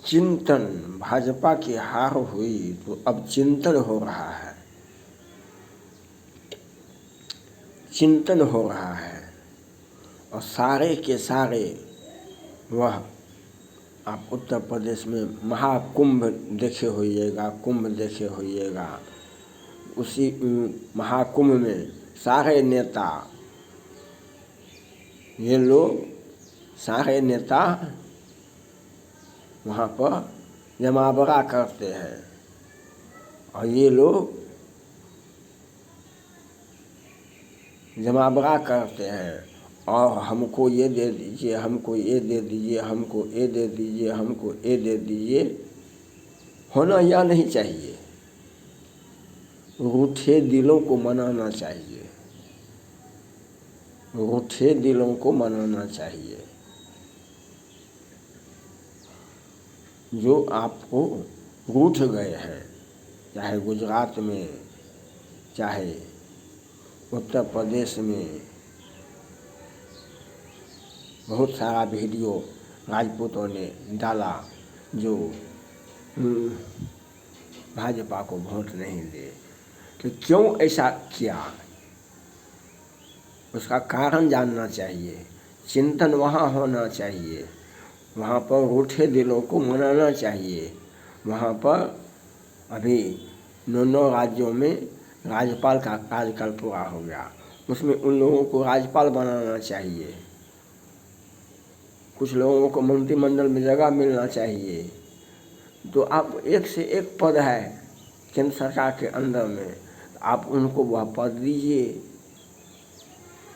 चिंतन, भाजपा की हार हुई तो अब चिंतन हो रहा है, चिंतन हो रहा है। और सारे के सारे वह आप उत्तर प्रदेश में महाकुंभ देखे होइएगा, कुंभ देखे होइएगा। उसी महाकुंभ में सारे नेता, ये लोग सारे नेता वहाँ पर जमावड़ा करते हैं और ये लोग जमावड़ा करते हैं और हमको ये दे दीजिए, हमको ये दे दीजिए, हमको ये दे दीजिए, हमको ये दे दीजिए। होना यह नहीं चाहिए, रूठे दिलों को मनाना चाहिए, रूठे दिलों को मनाना चाहिए। जो आपको रूठ गए हैं, चाहे गुजरात में, चाहे उत्तर प्रदेश में, बहुत सारा वीडियो राजपूतों ने डाला जो भाजपा को वोट नहीं दे। तो क्यों ऐसा किया, उसका कारण जानना चाहिए, चिंतन वहाँ होना चाहिए, वहाँ पर रूठे दिलों को मनाना चाहिए। वहाँ पर अभी 9 राज्यों में राज्यपाल का कार्यकाल पूरा हो गया, उसमें उन लोगों को राज्यपाल बनाना चाहिए, कुछ लोगों को मंत्रिमंडल में जगह मिलना चाहिए। तो आप एक से एक पद है केंद्र सरकार के अंदर में, आप उनको वह पद दीजिए।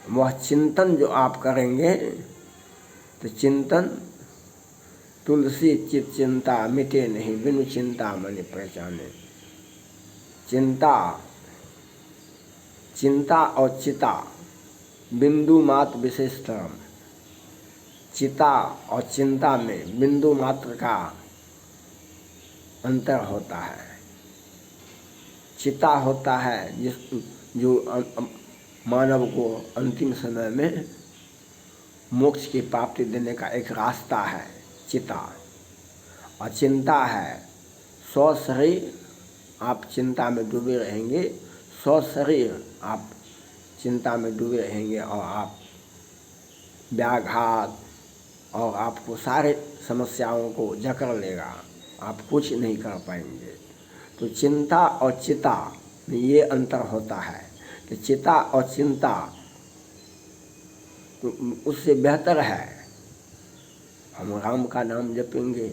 वह चिंतन जो आप करेंगे तो चिंतन, तुलसी चित चिंता मिटे नहीं, बिनु चिंता मनि पहचाने। चिंता, चिंता और चिता बिंदु मात्र विशेषतम। चिता और चिंता में बिंदु मात्र का अंतर होता है। चिता होता है जो मानव को अंतिम समय में मोक्ष की प्राप्ति देने का एक रास्ता है, चिता। और चिंता है सौ शरीर आप चिंता में डूबे रहेंगे, 100 शरीर आप चिंता में डूबे रहेंगे और आप व्याघात और आपको सारे समस्याओं को जकड़ लेगा, आप कुछ नहीं कर पाएंगे। तो चिंता और चिता में ये अंतर होता है कि चिता और चिंता तो उससे बेहतर है हम राम का नाम जपेंगे,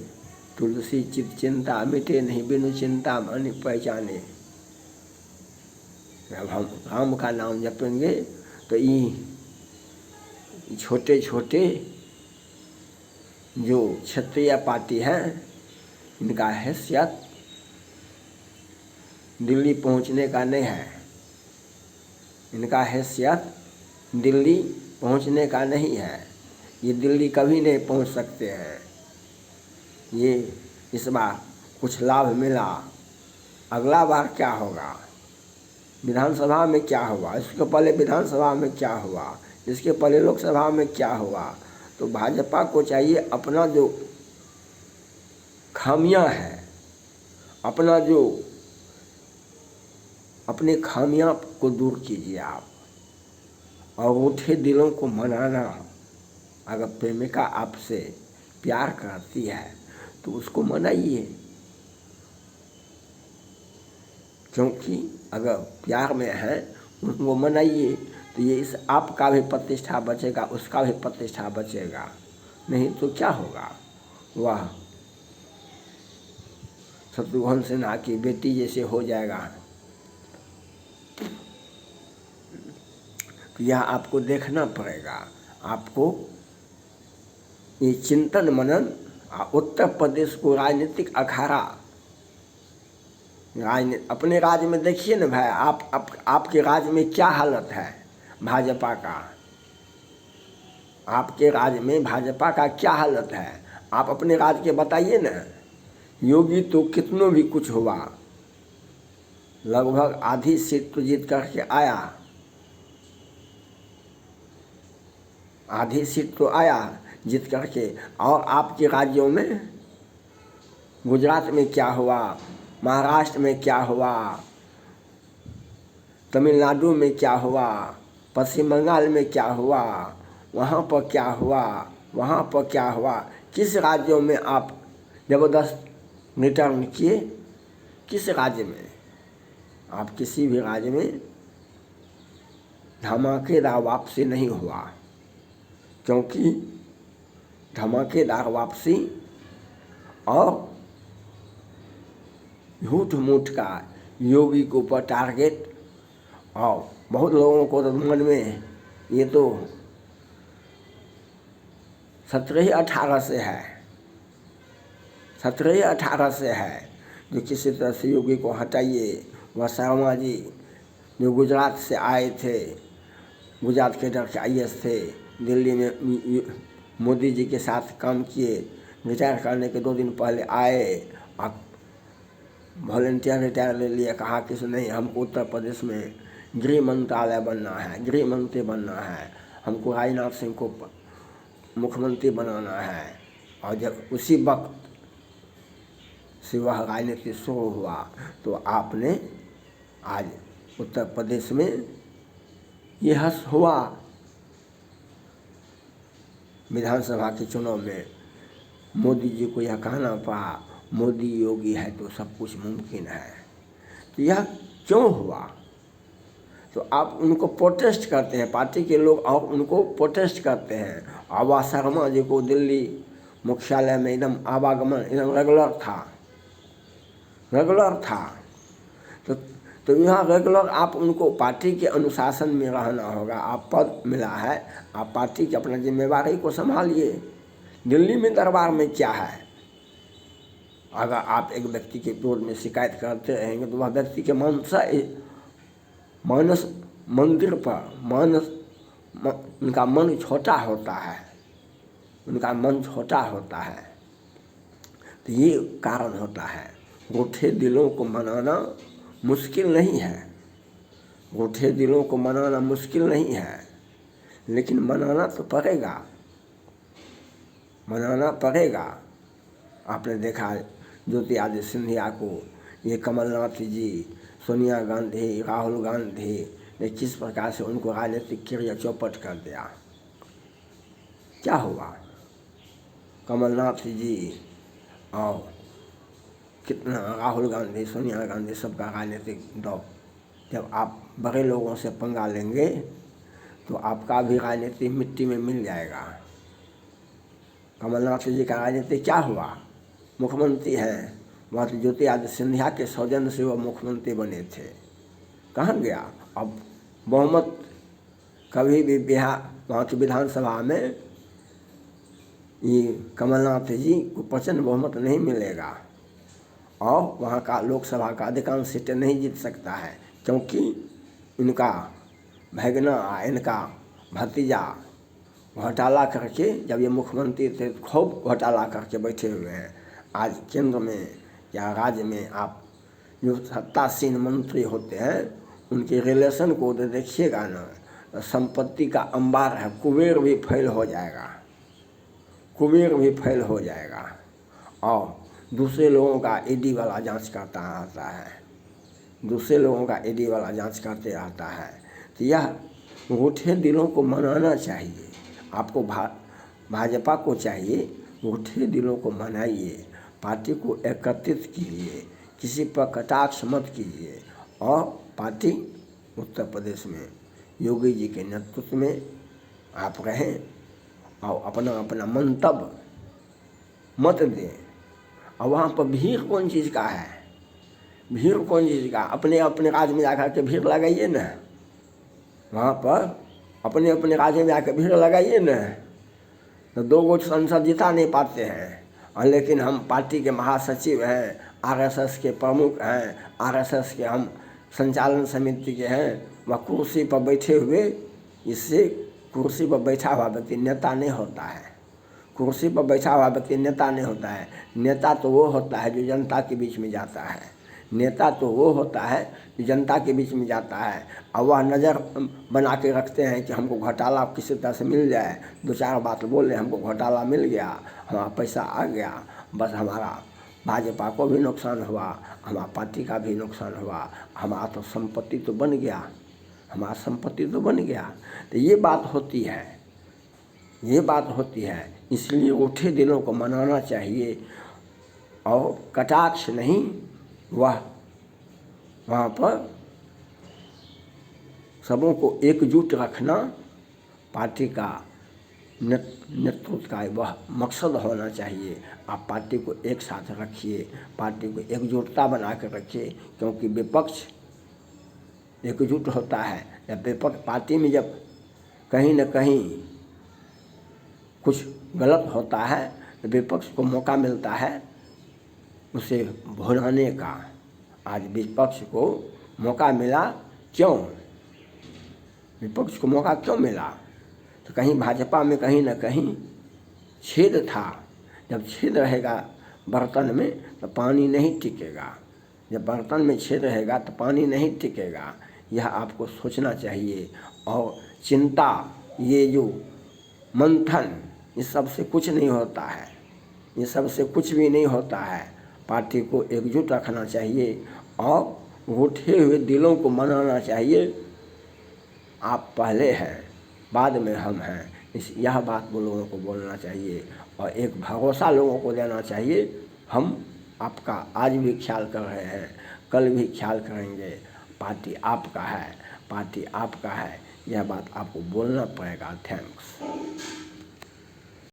तुलसी चित चिंता मिटे नहीं, बिनु चिंता मनि पहचाने। जब हम राम का नाम जपेंगे तो ये छोटे छोटे जो क्षत्रिय पार्टी हैं, इनका हैसियत दिल्ली पहुंचने का नहीं है, इनका हैसियत दिल्ली पहुंचने का नहीं है। ये दिल्ली कभी नहीं पहुंच सकते हैं। ये इस बार कुछ लाभ मिला, अगला बार क्या होगा, विधानसभा में क्या हुआ, इसके पहले विधानसभा में क्या हुआ, इसके पहले लोकसभा में क्या हुआ। तो भाजपा को चाहिए अपना जो खामियां हैं, अपना जो अपने खामियां को दूर कीजिए आप, और रूठे दिलों को मनाना। अगर प्रेमिका आपसे प्यार करती है तो उसको मनाइए, क्योंकि अगर प्यार में है उनको मनाइए तो ये इस आपका भी प्रतिष्ठा बचेगा, उसका भी प्रतिष्ठा बचेगा। नहीं तो क्या होगा, वह शत्रुघ्न सिन्हा की बेटी जैसे हो जाएगा। तो यह आपको देखना पड़ेगा। आपको ये चिंतन मनन, उत्तर प्रदेश को राजनीतिक अखाड़ा, अपने राज्य में देखिए ना भाई, आपके राज्य में क्या हालत है भाजपा का, आपके राज्य में भाजपा का क्या हालत है, आप अपने राज्य के बताइए ना। योगी तो कितनों भी कुछ हुआ, लगभग आधी सीट तो जीत करके आया, आधी सीट तो आया जीत करके। और आपके राज्यों में गुजरात में क्या हुआ, महाराष्ट्र में क्या हुआ, तमिलनाडु में क्या हुआ, पश्चिम बंगाल में क्या हुआ, वहाँ पर क्या हुआ, वहाँ पर क्या हुआ, किस राज्यों में आप ज़बरदस्त रिटर्न किए, किस राज्य में, आप किसी भी राज्य में धमाकेदार वापसी नहीं हुआ, क्योंकि धमाकेदार वापसी और झूठ मूठ का योगी के ऊपर टारगेट, और बहुत लोगों को तो मन में ये तो 17-18 से है, 17-18 से है, जो किसी तरह से योगी को हटाइए। वह शर्मा जी जो गुजरात से आए थे, गुजरात के डर के IAS थे, दिल्ली में मोदी जी के साथ काम किए, रिटायर करने के 2 दिन पहले आए और वॉलंटियर रिटायर ले लिया। कहा कि नहीं, हमको उत्तर प्रदेश में गृह मंत्रालय बनना है, गृह मंत्री बनना है, हमको राजनाथ सिंह को मुख्यमंत्री बनाना है। और जब उसी वक्त से वह राजनीति शुरू हुआ तो आपने आज उत्तर प्रदेश में ये हस हुआ। विधानसभा के चुनाव में मोदी जी को यह कहना पड़ा, मोदी योगी है तो सब कुछ मुमकिन है। तो यह क्यों हुआ? तो आप उनको प्रोटेस्ट करते हैं, पार्टी के लोग और उनको प्रोटेस्ट करते हैं। आवा शर्मा जी को दिल्ली मुख्यालय में एकदम आवागमन एकदम रेगुलर था। तो यहाँ रेगुलर आप उनको पार्टी के अनुशासन में रहना होगा। आप पद मिला है, आप पार्टी की अपना जिम्मेवारी को संभालिए। दिल्ली में दरबार में क्या है? अगर आप एक व्यक्ति के विरोध में शिकायत करते रहेंगे तो वह व्यक्ति के मानस मंदिर पर उनका मन छोटा होता है, उनका मन छोटा होता है। तो ये कारण होता है। रूठे दिलों को मनाना मुश्किल नहीं है, रूठे दिलों को मनाना मुश्किल नहीं है, लेकिन मनाना तो पड़ेगा, मनाना पड़ेगा। आपने देखा ज्योतिरादित्य सिंधिया को ये कमलनाथ जी, सोनिया गांधी, राहुल गांधी ने किस प्रकार से उनको राजनीतिक क्रिया चौपट कर दिया। क्या हुआ? कमलनाथ जी और कितना राहुल गांधी, सोनिया गांधी सबका राजनीतिक दौर। जब आप बड़े लोगों से पंगा लेंगे तो आपका भी राजनीति मिट्टी में मिल जाएगा। कमलनाथ जी का राजनीति क्या हुआ? मुख्यमंत्री हैं, वहाँ तो ज्योतिरादित्य सिंधिया के सौजन्य से वह मुख्यमंत्री बने थे। कहाँ गया? अब बहुमत कभी भी बिहार वहाँ की विधानसभा में ये कमलनाथ जी को प्रचंड बहुमत नहीं मिलेगा और वहाँ का लोकसभा का अधिकांश सीटें नहीं जीत सकता है, क्योंकि इनका भगना, इनका भतीजा घोटाला करके, जब ये मुख्यमंत्री थे खूब घोटाला करके बैठे हुए हैं। आज केंद्र में या राज्य में आप जो सत्तासीन मंत्री होते हैं उनके रिलेशन को तो देखिएगा ना, संपत्ति का अंबार है, कुबेर भी फेल हो जाएगा, कुबेर भी फेल हो जाएगा। और दूसरे लोगों का ईडी वाला जांच करता रहता है, दूसरे लोगों का ईडी वाला जांच करते रहता है। तो यह रूठे दिलों को मनाना चाहिए। आपको भाजपा को चाहिए, रूठे दिलों को मनाइए, पार्टी को एकत्रित कीजिए, किसी पर कटाक्ष मत कीजिए। और पार्टी उत्तर प्रदेश में योगी जी के नेतृत्व में आप रहें और अपना अपना मंतव्य मत दें। और वहाँ पर भीड़ कौन चीज़ का है? भीड़ कौन चीज़ का? अपने अपने राज्य में जाकर के भीड़ लगाइए ना, वहाँ पर अपने अपने राज्य में जाकर भीड़ लगाइए ना। तो 2 गो सांसद जिता नहीं पाते हैं, और लेकिन हम पार्टी के महासचिव हैं, RSS के प्रमुख हैं, RSS के हम संचालन समिति के हैं, वह कुर्सी पर बैठे हुए, इससे कुर्सी पर बैठा हुआ व्यक्ति नेता नहीं होता है। कुर्सी पर बैठा हुआ व्यक्ति नेता नहीं होता है। नेता तो वो होता है जो जनता के बीच में जाता है, नेता तो वो होता है जो जनता के बीच में जाता है। और वह नज़र बना के रखते हैं कि हमको घोटाला किसी तरह से मिल जाए, 2-4 बात बोले, हमको घोटाला मिल गया, हमारा पैसा आ गया, बस हमारा भाजपा को भी नुकसान हुआ, हमारा पार्टी का भी नुकसान हुआ, हमारा तो संपत्ति तो बन गया, हमारा संपत्ति तो बन गया। तो ये बात होती है, ये बात होती है। इसलिए उठे दिलों को मनाना चाहिए और कटाक्ष नहीं, वह वहाँ पर सबों को एकजुट रखना पार्टी का नेतृत्व का वह मकसद होना चाहिए। आप पार्टी को एक साथ रखिए, पार्टी को एकजुटता बना कर रखिए, क्योंकि विपक्ष एकजुट होता है। जब विपक्ष पार्टी में जब कहीं न कहीं कुछ गलत होता है तो विपक्ष को मौका मिलता है उसे भुनाने का। आज विपक्ष को मौका मिला, क्यों विपक्ष को मौका क्यों मिला? तो कहीं भाजपा में कहीं न कहीं छेद था। जब छेद रहेगा बर्तन में तो पानी नहीं टिकेगा, जब बर्तन में छेद रहेगा तो पानी नहीं टिकेगा। यह आपको सोचना चाहिए। और चिंता, ये जो मंथन, इस सब से कुछ नहीं होता है, ये सब से कुछ भी नहीं होता है। पार्टी को एकजुट रखना चाहिए और उठे हुए दिलों को मनाना चाहिए। आप पहले हैं, बाद में हम हैं, यह बात वो लोगों को बोलना चाहिए। और एक भरोसा लोगों को देना चाहिए, हम आपका आज भी ख्याल कर रहे हैं, कल भी ख्याल करेंगे। पार्टी आपका है, पार्टी आपका है, यह बात आपको बोलना पड़ेगा। थैंक्स।